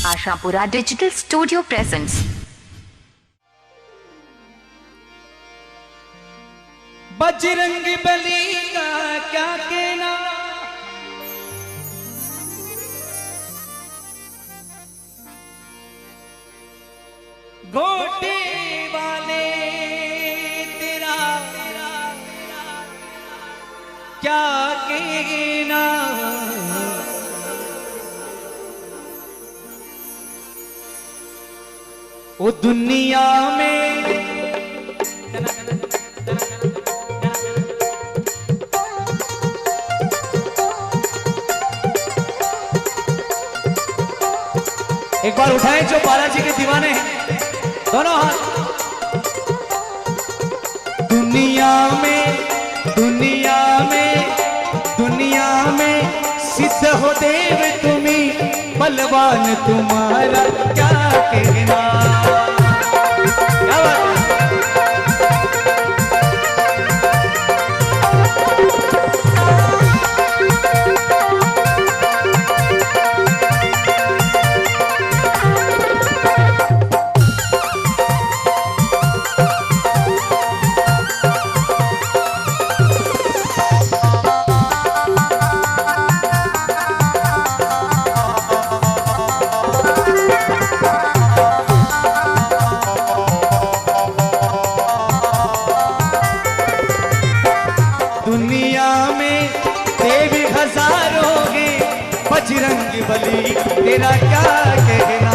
Ashapura digital studio presents. Bajrang Bali का क्या कहना, गोटे वाले तेरा क्या कहना, वो दुनिया में एक बार उठाएं जो बालाजी के दीवाने हैं, दोनों हाथ। दुनिया में दुनिया में दुनिया में सिद्ध हो देव तुम्ही, बलवान तुम्हारा क्या कहना। क्या बात है? दुनिया में देवी हजारों हैं, बजरंग बली तेरा क्या कहना।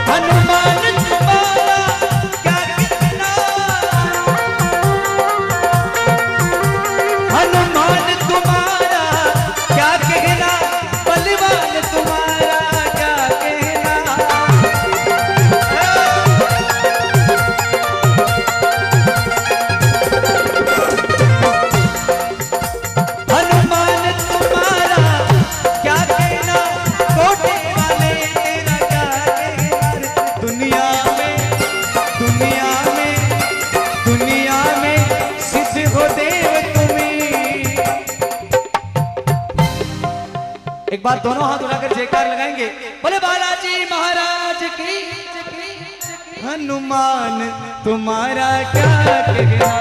हनुमान तुम्हारा क्या कहना, हनुमान तुम्हारा क्या कहना, बलवान तुम्हारा क्या कहना। एक बार दोनों हाथ उठाकर जयकार लगाएंगे, बोले बालाजी महाराज की। हनुमान तुम्हारा क्या कहना।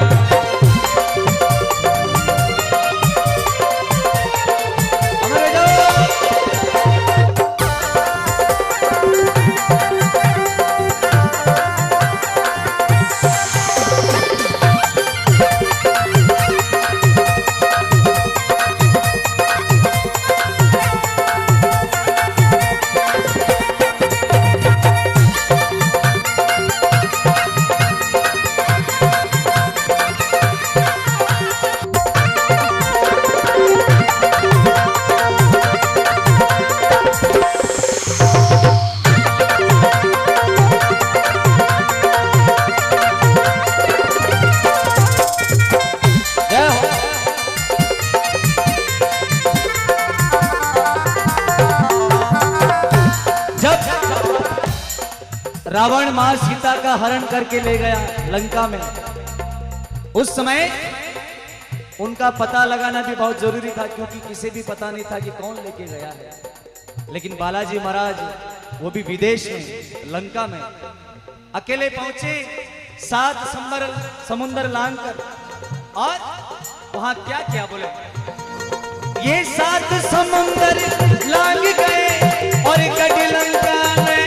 रावण मां सीता का हरण करके ले गया लंका में, उस समय उनका पता लगाना भी बहुत जरूरी था, क्योंकि किसी भी पता नहीं था कि कौन लेके गया है। लेकिन बालाजी महाराज वो भी विदेश में लंका में अकेले पहुंचे, 7 समुंदर लांग कर, और वहां क्या क्या बोले, ये 7 समुंदर लांग गए और गढ़ लंका में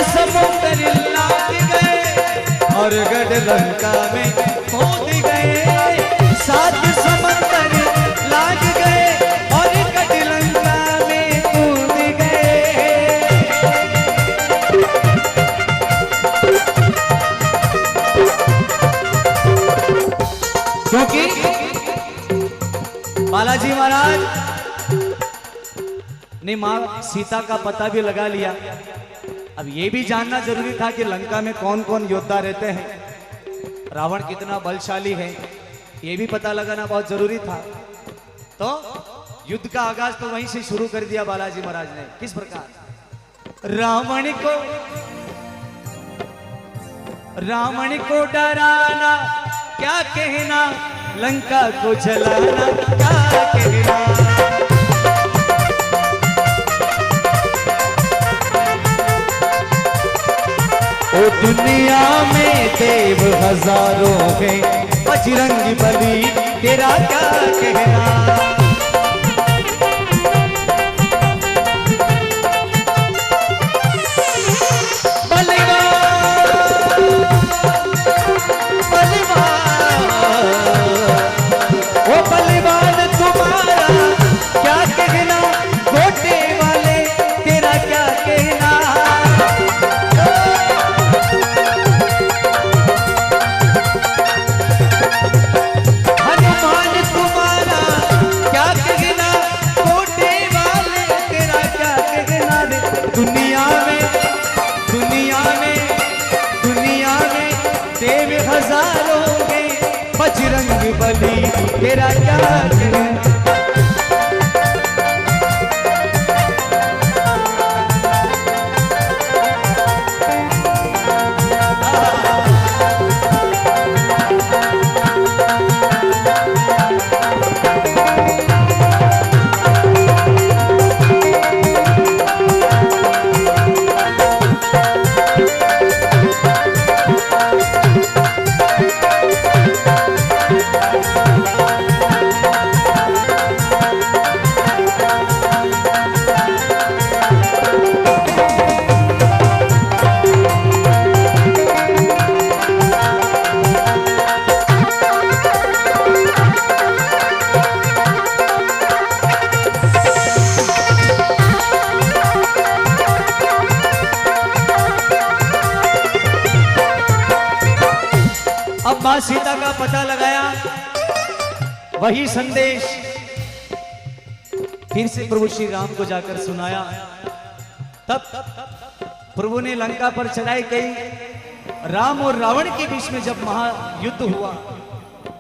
समुद्र लाग गए और गढ़ लंका में कूद गए। 7 समुद्र लाग गए और गढ़ लंका में कूद गए। क्योंकि बालाजी महाराज ने मां सीता का पता भी लगा लिया। अब ये भी जानना जरूरी था कि लंका में कौन कौन योद्धा रहते हैं, रावण कितना बलशाली है, ये भी पता लगाना बहुत जरूरी था। तो युद्ध का आगाज तो वहीं से शुरू कर दिया बालाजी महाराज ने। किस प्रकार? रावण को डराना क्या कहना, लंका को जलाना क्या कहना। ओ दुनिया में देव हजारों हैं, बजरंग बली तेरा क्या कहना। बजरंग बली तेरा क्या कहना। अब मां सीता का पता लगाया, वही संदेश फिर से प्रभु श्री राम को जाकर सुनाया। तब प्रभु ने लंका पर चढ़ाई की। राम और रावण के बीच में जब महायुद्ध हुआ,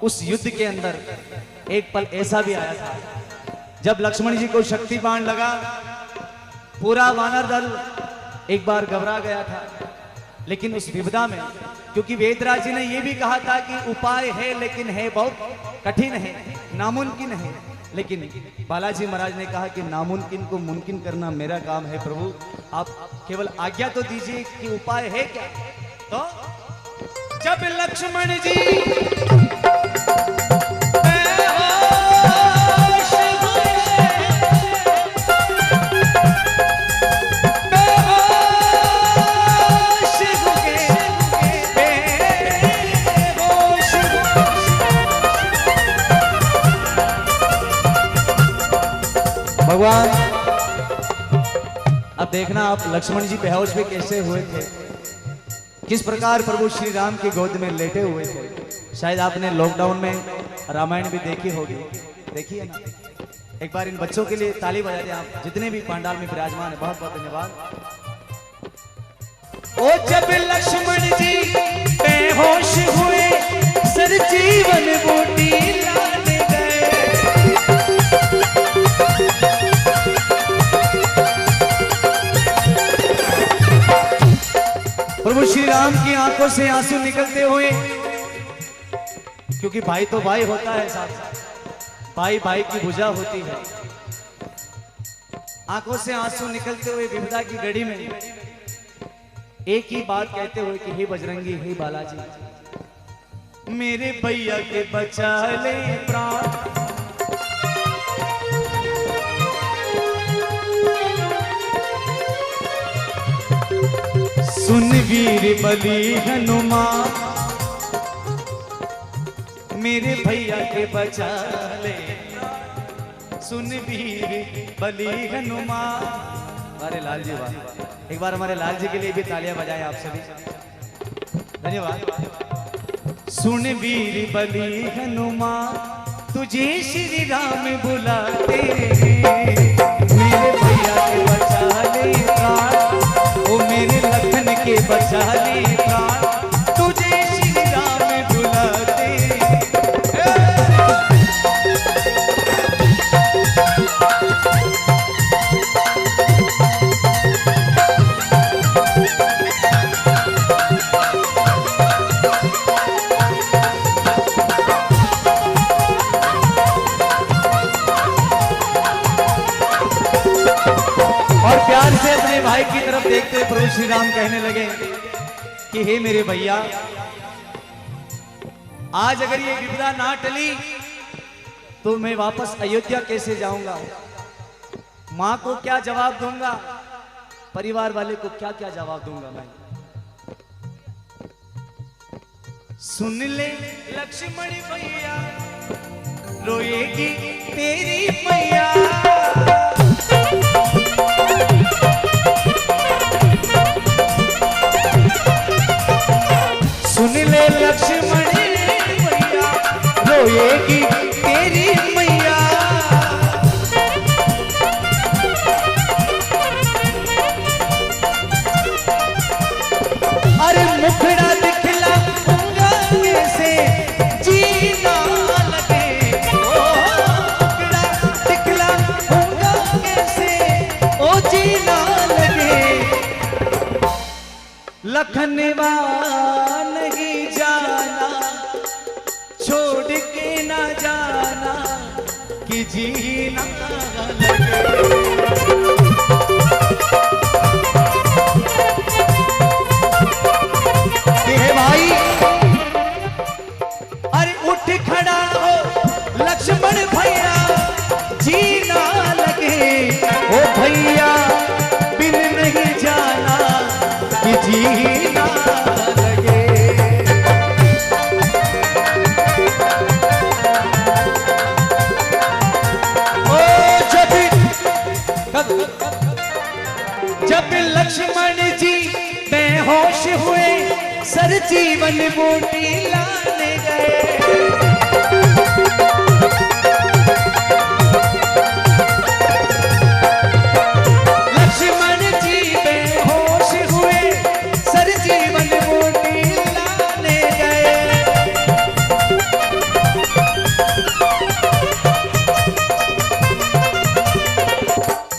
उस युद्ध के अंदर एक पल ऐसा भी आया था जब लक्ष्मण जी को शक्ति बाण लगा, पूरा वानर दल एक बार घबरा गया था। लेकिन उस विपदा में, क्योंकि वेदराज जी ने यह भी कहा था कि उपाय है लेकिन है बहुत कठिन है, नामुमकिन है, लेकिन बालाजी महाराज ने कहा कि नामुमकिन को मुमकिन करना मेरा काम है प्रभु, आप केवल आज्ञा तो दीजिए कि उपाय है क्या। तो जब लक्ष्मण जी भगवान, अब देखना आप लक्ष्मण जी बेहोश में कैसे हुए थे, किस प्रकार प्रभु श्री राम की गोद में लेटे हुए थे। शायद आपने लॉकडाउन में रामायण भी देखी होगी, देखिए ना। एक बार इन बच्चों के लिए ताली बजा दें आप, जितने भी पंडाल में विराजमान है। बहुत बहुत धन्यवाद। ओ जब लक्ष्मण जी बेहोश हुए, सर जीवन बूटी लाने गए। प्रभु श्री राम की आंखों से आंसू निकलते हुए, क्योंकि भाई तो भाई होता है, साथ साथ भाई भाई की भुजा होती है। आंखों से आंसू निकलते हुए विपदा की घड़ी में एक ही बात कहते हुए कि हे बजरंगी, हे बालाजी, मेरे भैया के बचा ले प्राण। सुन वीर बली हनुमान, मेरे भैया के बचा ले। सुन वीर बली हनुमान। हमारे लाल जी, वाह, एक बार हमारे लाल जी के लिए भी तालियां बजाएं आप सभी, धन्यवाद। सुन वीर बली हनुमान, तुझे श्री राम बुलाते, मेरे भैया के बचा ले प्राण, ओ मेरे लखन के बचा ले प्राण, तुझे श्री राम बुलाते। भाई की तरफ देखते हुए प्रभु श्री राम कहने लगे कि हे मेरे भैया, आज अगर ये विपदा ना टली तो मैं वापस अयोध्या कैसे जाऊंगा? मां को क्या जवाब दूंगा? परिवार वाले को क्या क्या जवाब दूंगा मैं? सुन ले लक्ष्मण भैया, रोएगी तेरी मैया। सुन ले लक्ष्मण भैया, रोएगी तेरी मैया। अरे मुखड़ा दिखला कैसे जीना लगे, ओ मुखड़ा दिखला कैसे ओ जीना लगे। लखनवा नहीं जाना, छोड़ के ना जाना कि जीना लगे। हे भाई, अरे उठ खड़ा हो लक्ष्मण भैया, जीना लगे ओ भैया, बिन नहीं जाना कि जीना लगे। ओ जब लक्ष्मण जी बेहोश हुए, सर जीवन बूटी लाने गए। लक्ष्मण जी बेहोश हुए, सर जीवन बूटी लाने गए।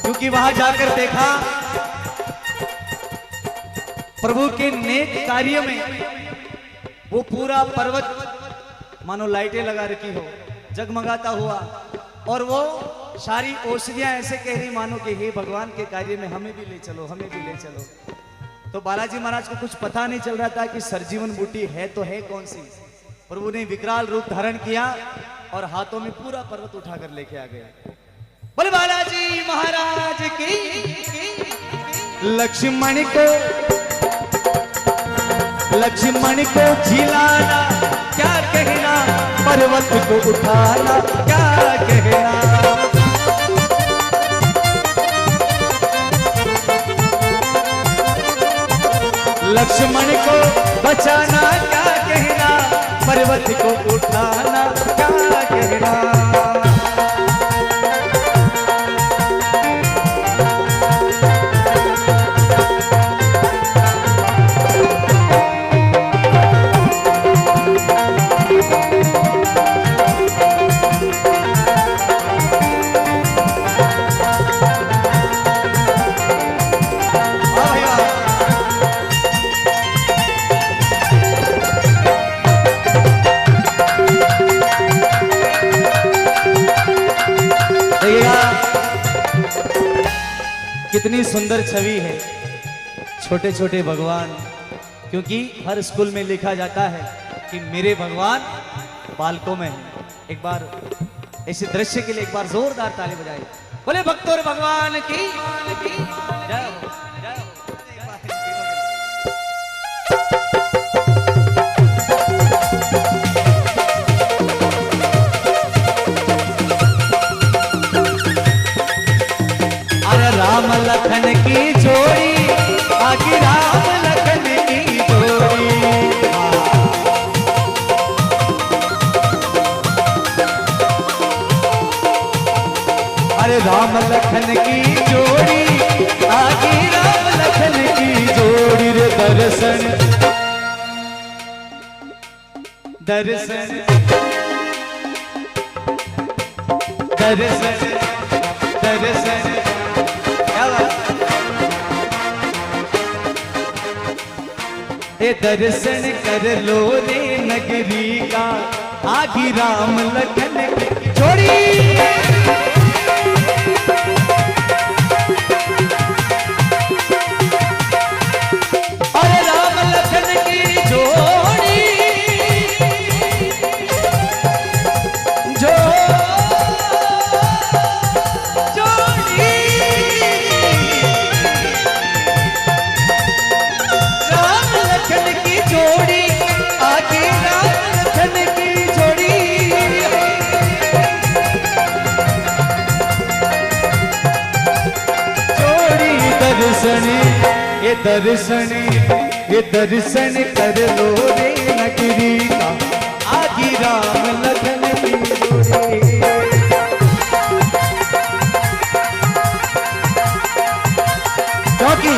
क्योंकि वहां जाकर देखा प्रभु के नेक कार्य में वो पूरा पर्वत मानो लाइटें लगा रखी हो, जगमगाता हुआ, और वो सारी औषधियां ऐसे कह रही मानो कि हे भगवान के कार्य में हमें भी ले चलो, हमें भी ले चलो। तो बालाजी महाराज को कुछ पता नहीं चल रहा था कि सरजीवन बूटी है तो है कौन सी। प्रभु ने विकराल रूप धारण किया और हाथों में पूरा पर्वत उठाकर लेके आ गए। बोले बालाजी महाराज की। लक्ष्मण को झिलाना क्या कहना, पर्वत को उठाना क्या कहना। लक्ष्मण को बचाना क्या कहना, पर्वत को उठाना क्या कहना। कितनी सुंदर छवि है, छोटे छोटे भगवान। क्योंकि हर स्कूल में लिखा जाता है कि मेरे भगवान बालकों में है। एक बार ऐसे दृश्य के लिए एक बार जोरदार ताली बजाई। बोले भक्तों भगवान की जय हो, जय हो। राम लखन की जोड़ी, आगे राम लखन की जोड़ी। अरे राम लखन की जोड़ी, आगे राम लखन की जोड़ी। रे दर्शन दर्शन दर्शन दर्शन। ए दर्शन कर लो रे नगरी का, आगी राम लखन की जोड़ी। ये दर्शन कर लो रे नगरी का, आगी राम लखन की जोड़ी। क्योंकि